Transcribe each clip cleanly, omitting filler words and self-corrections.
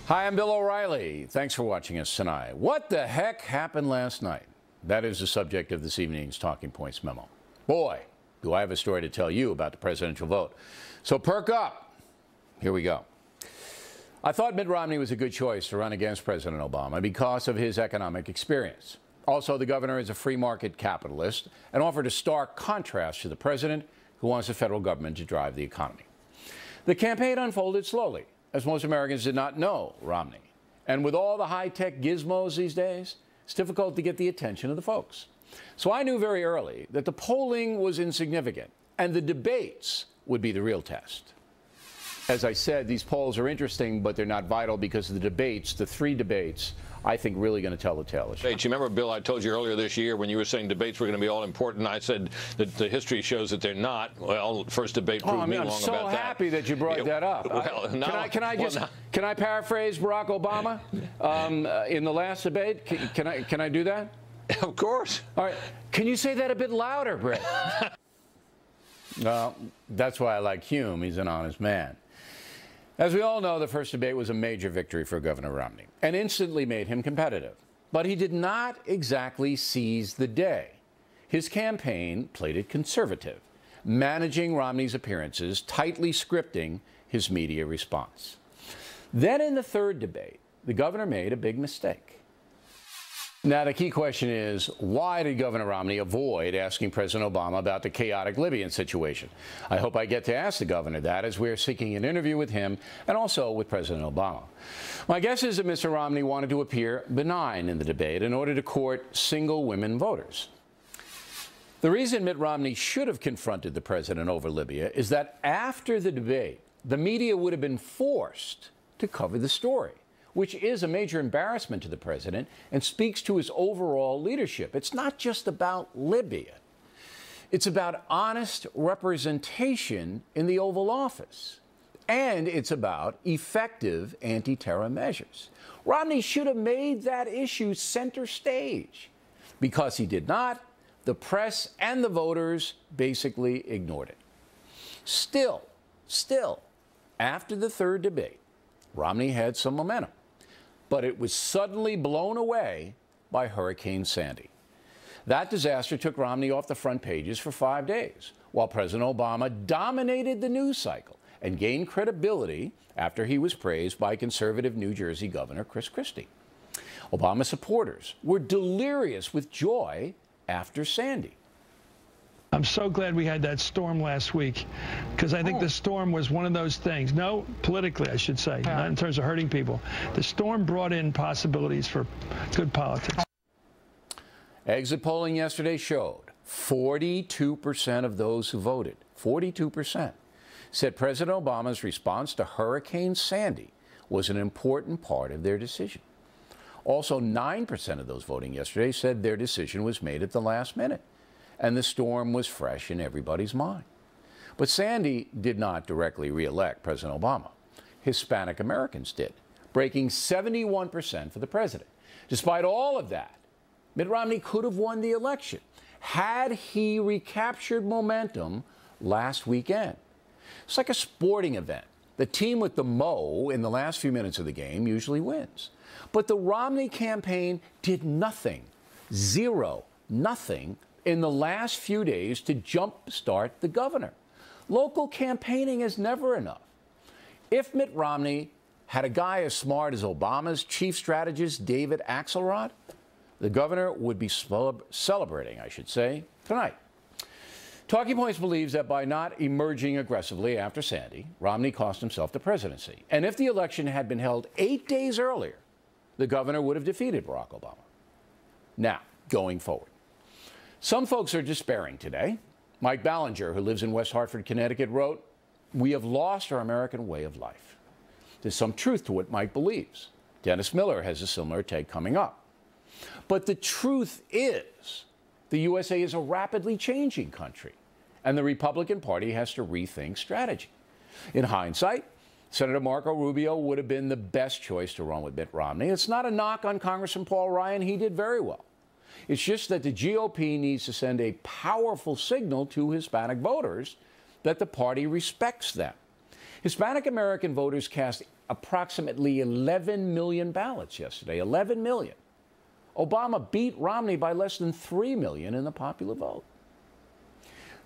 Hi, I'm Bill O'Reilly. Thanks for watching us tonight. What the heck happened last night? That is the subject of this evening's Talking Points memo. Boy, do I have a story to tell you about the presidential vote. So perk up. Here we go. I thought Mitt Romney was a good choice to run against President Obama because of his economic experience. Also, the governor is a free market capitalist and offered a stark contrast to the president, who wants the federal government to drive the economy. The campaign unfolded slowly, as most Americans did not know Romney. And with all the high-tech gizmos these days, it's difficult to get the attention of the folks. So I knew very early that the polling was insignificant and the debates would be the real test. As I said, these polls are interesting, but they're not vital because the debates, the three debates, I think really going to tell the tale. You remember, Bill, I told you earlier this year when you were saying debates were going to be all important, I said that the history shows that they're not. Well, first debate proved me wrong about that. I'm so happy that you brought that up. Well, can I paraphrase Barack Obama in the last debate? Can I do that? Of course. All right. Can you say that a bit louder, Brett? Well, that's why I like Hume. He's an honest man. As we all know, the first debate was a major victory for Governor Romney and instantly made him competitive. But he did not exactly seize the day. His campaign played it conservative, managing Romney's appearances, tightly scripting his media response. Then in the third debate, the governor made a big mistake. Now, the key question is, why did Governor Romney avoid asking President Obama about the chaotic Libyan situation? I hope I get to ask the governor that as we're seeking an interview with him and also with President Obama. My guess is that Mr. Romney wanted to appear benign in the debate in order to court single women voters. The reason Mitt Romney should have confronted the president over Libya is that after the debate, the media would have been forced to cover the story, which is a major embarrassment to the president and speaks to his overall leadership. It's not just about Libya. It's about honest representation in the Oval Office. And it's about effective anti-terror measures. Romney should have made that issue center stage. Because he did not, the press and the voters basically ignored it. Still, after the third debate, Romney had some momentum. But it was suddenly blown away by Hurricane Sandy. That disaster took Romney off the front pages for 5 days, while President Obama dominated the news cycle and gained credibility after he was praised by conservative New Jersey Governor Chris Christie. Obama supporters were delirious with joy after Sandy. I'm so glad we had that storm last week, because I think the storm was one of those things. No, politically, I should say, not in terms of hurting people. The storm brought in possibilities for good politics. Exit polling yesterday showed 42% of those who voted, 42%, said President Obama's response to Hurricane Sandy was an important part of their decision. Also, 9% of those voting yesterday said their decision was made at the last minute, and the storm was fresh in everybody's mind. But Sandy did not directly re-elect President Obama. Hispanic Americans did, breaking 71% for the president. Despite all of that, Mitt Romney could have won the election had he recaptured momentum last weekend. It's like a sporting event. The team with the mo in the last few minutes of the game usually wins. But the Romney campaign did nothing, nothing, in the last few days to jumpstart the governor. Local campaigning is never enough. If Mitt Romney had a guy as smart as Obama's chief strategist, David Axelrod, the governor would be celebrating, I should say, tonight. Talking Points believes that by not emerging aggressively after Sandy, Romney cost himself the presidency. And if the election had been held 8 days earlier, the governor would have defeated Barack Obama. Now, going forward. Some folks are despairing today. Mike Ballinger, who lives in West Hartford, Connecticut, wrote, "We have lost our American way of life." There's some truth to what Mike believes. Dennis Miller has a similar take coming up. But the truth is, the USA is a rapidly changing country, and the Republican Party has to rethink strategy. In hindsight, Senator Marco Rubio would have been the best choice to run with Mitt Romney. It's not a knock on Congressman Paul Ryan. He did very well. It's just that the GOP needs to send a powerful signal to Hispanic voters that the party respects them. Hispanic American voters cast approximately 11 million ballots yesterday. 11 million. Obama beat Romney by less than 3 million in the popular vote.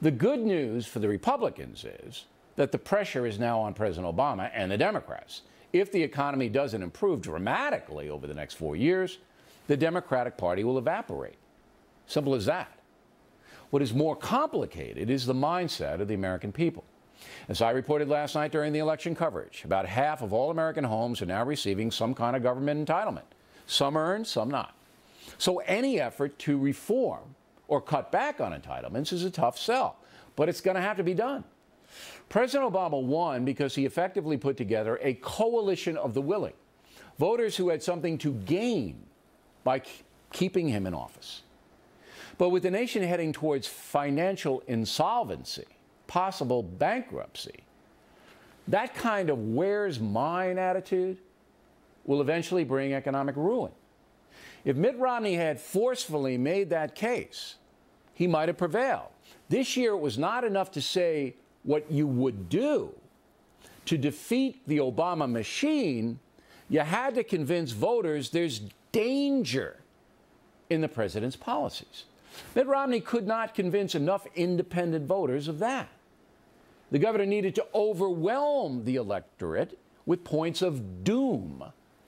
The good news for the Republicans is that the pressure is now on President Obama and the Democrats. If the economy doesn't improve dramatically over the next 4 years, the Democratic Party will evaporate. Simple as that. What is more complicated is the mindset of the American people. As I reported last night during the election coverage, about half of all American homes are now receiving some kind of government entitlement. Some earned, some not. So any effort to reform or cut back on entitlements is a tough sell, but it's going to have to be done. President Obama won because he effectively put together a coalition of the willing, voters who had something to gain by keeping him in office. But with the nation heading towards financial insolvency, possible bankruptcy, that kind of where's mine attitude will eventually bring economic ruin. If Mitt Romney had forcefully made that case, he might have prevailed. This year, it was not enough to say what you would do. To defeat the Obama machine, you had to convince voters there's danger in the president's policies. Mitt Romney could not convince enough independent voters of that. The governor needed to overwhelm the electorate with points of doom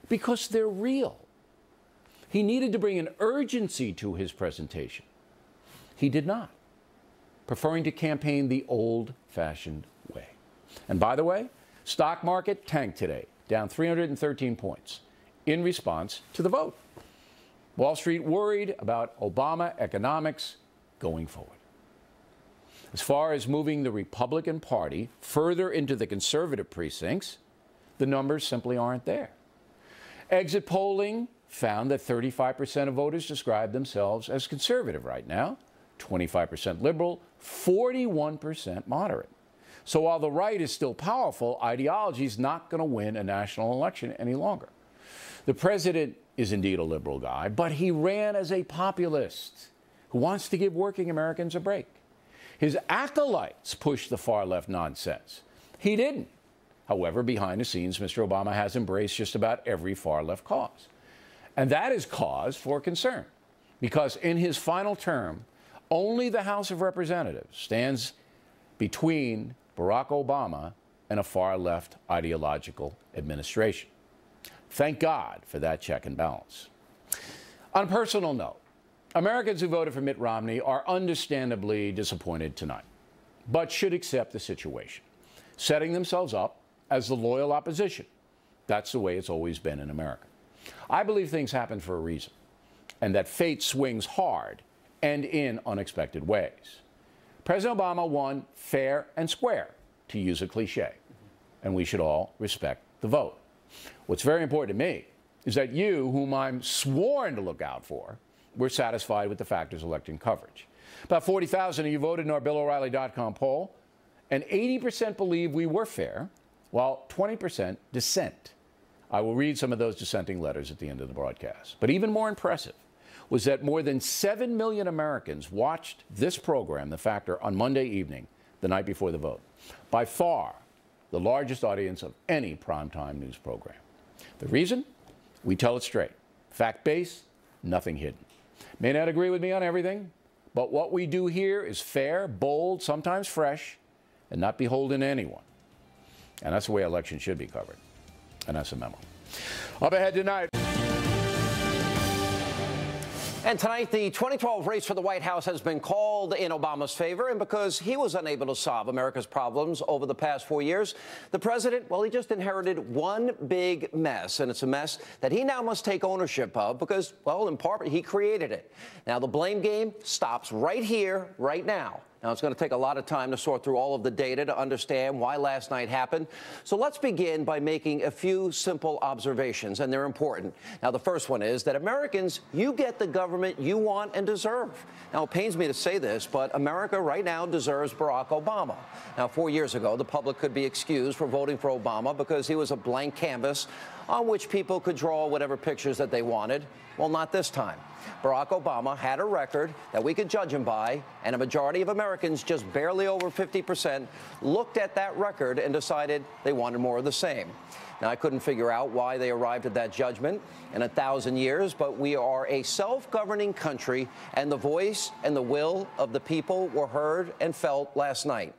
because they're real. He needed to bring an urgency to his presentation. He did not, preferring to campaign the old-fashioned way. And by the way, stock market tanked today, down 313 points, in response to the vote. Wall Street worried about Obama economics going forward. As far as moving the Republican Party further into the conservative precincts, the numbers simply aren't there. Exit polling found that 35% of voters describe themselves as conservative right now, 25% liberal, 41% moderate. So while the right is still powerful, ideology is not going to win a national election any longer. The president is indeed a liberal guy, but he ran as a populist who wants to give working Americans a break. His acolytes pushed the far-left nonsense. He didn't. However, behind the scenes, Mr. Obama has embraced just about every far-left cause. And that is cause for concern, because in his final term, only the House of Representatives stands between Barack Obama and a far-left ideological administration. Thank God for that check and balance. On a personal note, Americans who voted for Mitt Romney are understandably disappointed tonight, but should accept the situation, setting themselves up as the loyal opposition. That's the way it's always been in America. I believe things happen for a reason, and that fate swings hard and in unexpected ways. President Obama won fair and square, to use a cliche, and we should all respect the vote. What's very important to me is that you, whom I'm sworn to look out for, were satisfied with the factors election coverage. About 40,000 of you voted in our BillO'Reilly.com poll, and 80% believe we were fair, while 20% dissent. I will read some of those dissenting letters at the end of the broadcast. But even more impressive was that more than 7 million Americans watched this program, The Factor, on Monday evening, the night before the vote. By far, the largest audience of any primetime news program. The reason? We tell it straight. Fact-based, nothing hidden. May not agree with me on everything, but what we do here is fair, bold, sometimes fresh, and not beholden to anyone. And that's the way elections should be covered. And that's a memo. Up ahead tonight. And tonight, the 2012 race for the White House has been called in Obama's favor. And because he was unable to solve America's problems over the past 4 years, the president, well, he just inherited one big mess. And it's a mess that he now must take ownership of because, well, in part, he created it. Now, the blame game stops right here, right now. Now, it's going to take a lot of time to sort through all of the data to understand why last night happened. So let's begin by making a few simple observations, and they're important. Now, the first one is that Americans, you get the government you want and deserve. Now, it pains me to say this, but America right now deserves Barack Obama. Now, 4 years ago, the public could be excused for voting for Obama because he was a blank canvas on which people could draw whatever pictures that they wanted. Well, not this time. Barack Obama had a record that we could judge him by, and a majority of Americans, just barely over 50%, looked at that record and decided they wanted more of the same. Now, I couldn't figure out why they arrived at that judgment in 1,000 years, but we are a self-governing country, and the voice and the will of the people were heard and felt last night.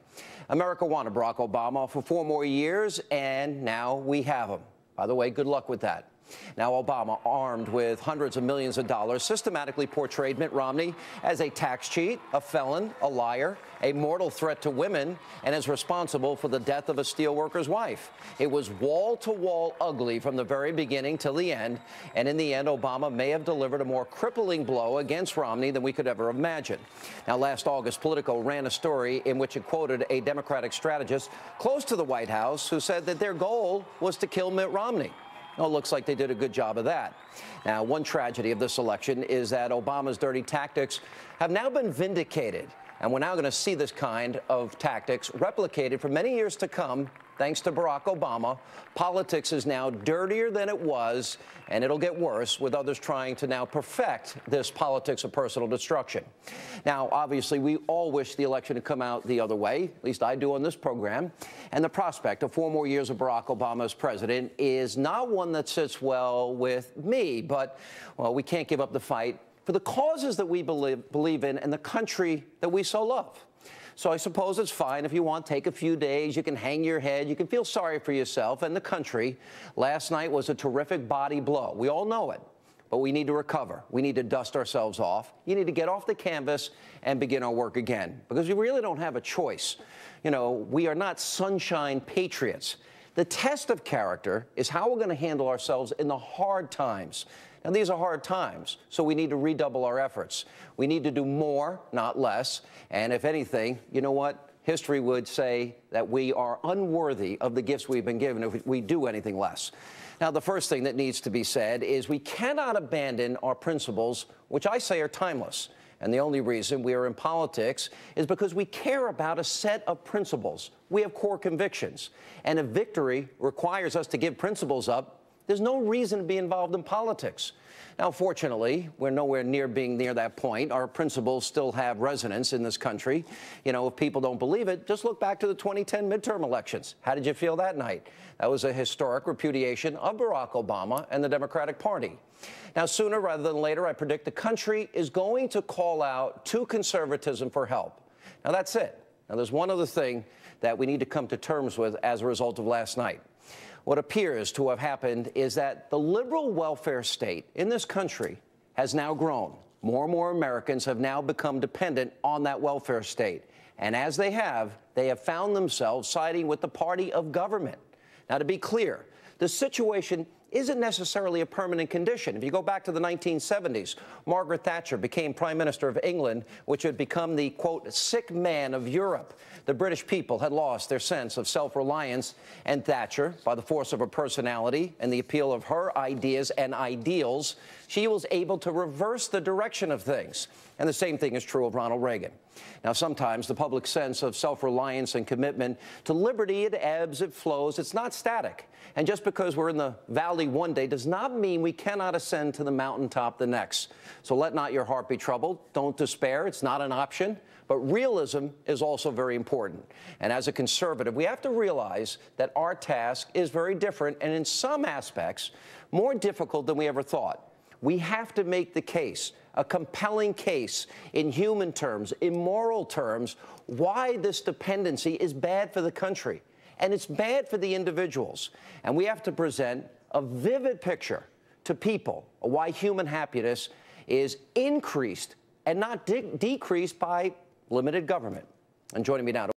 America wanted Barack Obama for 4 more years, and now we have him. By the way, good luck with that. Now, Obama, armed with hundreds of millions of dollars, systematically portrayed Mitt Romney as a tax cheat, a felon, a liar, a mortal threat to women, and is responsible for the death of a steelworker's wife. It was wall-to-wall ugly from the very beginning till the end, and in the end, Obama may have delivered a more crippling blow against Romney than we could ever imagine. Now, last August, Politico ran a story in which it quoted a Democratic strategist close to the White House who said that their goal was to kill Mitt Romney. Well, it looks like they did a good job of that. Now, one tragedy of this election is that Obama's dirty tactics have now been vindicated, and we're now going to see this kind of tactics replicated for many years to come. Thanks to Barack Obama, politics is now dirtier than it was, and it'll get worse with others trying to now perfect this politics of personal destruction. Now, obviously, we all wish the election had come out the other way, at least I do on this program, and the prospect of 4 more years of Barack Obama as president is not one that sits well with me, but, well, we can't give up the fight for the causes that we believe in and the country that we so love. So I suppose it's fine if you want, take a few days, you can hang your head, you can feel sorry for yourself and the country. Last night was a terrific body blow. We all know it, but we need to recover. We need to dust ourselves off. You need to get off the canvas and begin our work again, because we really don't have a choice. You know, we are not sunshine patriots. The test of character is how we're going to handle ourselves in the hard times. Now, these are hard times, so we need to redouble our efforts. We need to do more, not less. And if anything, you know what? History would say that we are unworthy of the gifts we've been given if we do anything less. Now, the first thing that needs to be said is we cannot abandon our principles, which I say are timeless. And the only reason we are in politics is because we care about a set of principles. We have core convictions. And if victory requires us to give principles up, there's no reason to be involved in politics. Now, fortunately, we're nowhere near being near that point. Our principles still have resonance in this country. You know, if people don't believe it, just look back to the 2010 midterm elections. How did you feel that night? That was a historic repudiation of Barack Obama and the Democratic Party. Now, sooner rather than later, I predict the country is going to call out to conservatism for help. Now, that's it. Now, there's one other thing that we need to come to terms with as a result of last night. What appears to have happened is that the liberal welfare state in this country has now grown. More and more Americans have now become dependent on that welfare state. And as they have found themselves siding with the party of government. Now, to be clear, the situation isn't necessarily a permanent condition. If you go back to the 1970s, Margaret Thatcher became Prime Minister of England, which had become the, quote, sick man of Europe. The British people had lost their sense of self-reliance, and Thatcher, by the force of her personality and the appeal of her ideas and ideals, she was able to reverse the direction of things. And the same thing is true of Ronald Reagan. Now, sometimes the public sense of self-reliance and commitment to liberty, it ebbs, it flows, it's not static. And just because we're in the valley one day does not mean we cannot ascend to the mountaintop the next. So let not your heart be troubled. Don't despair. It's not an option. But realism is also very important. And as a conservative, we have to realize that our task is very different and in some aspects more difficult than we ever thought. We have to make the case, a compelling case in human terms, in moral terms, why this dependency is bad for the country. And it's bad for the individuals. And we have to present a vivid picture to people of why human happiness is increased and not decreased by limited government. And joining me now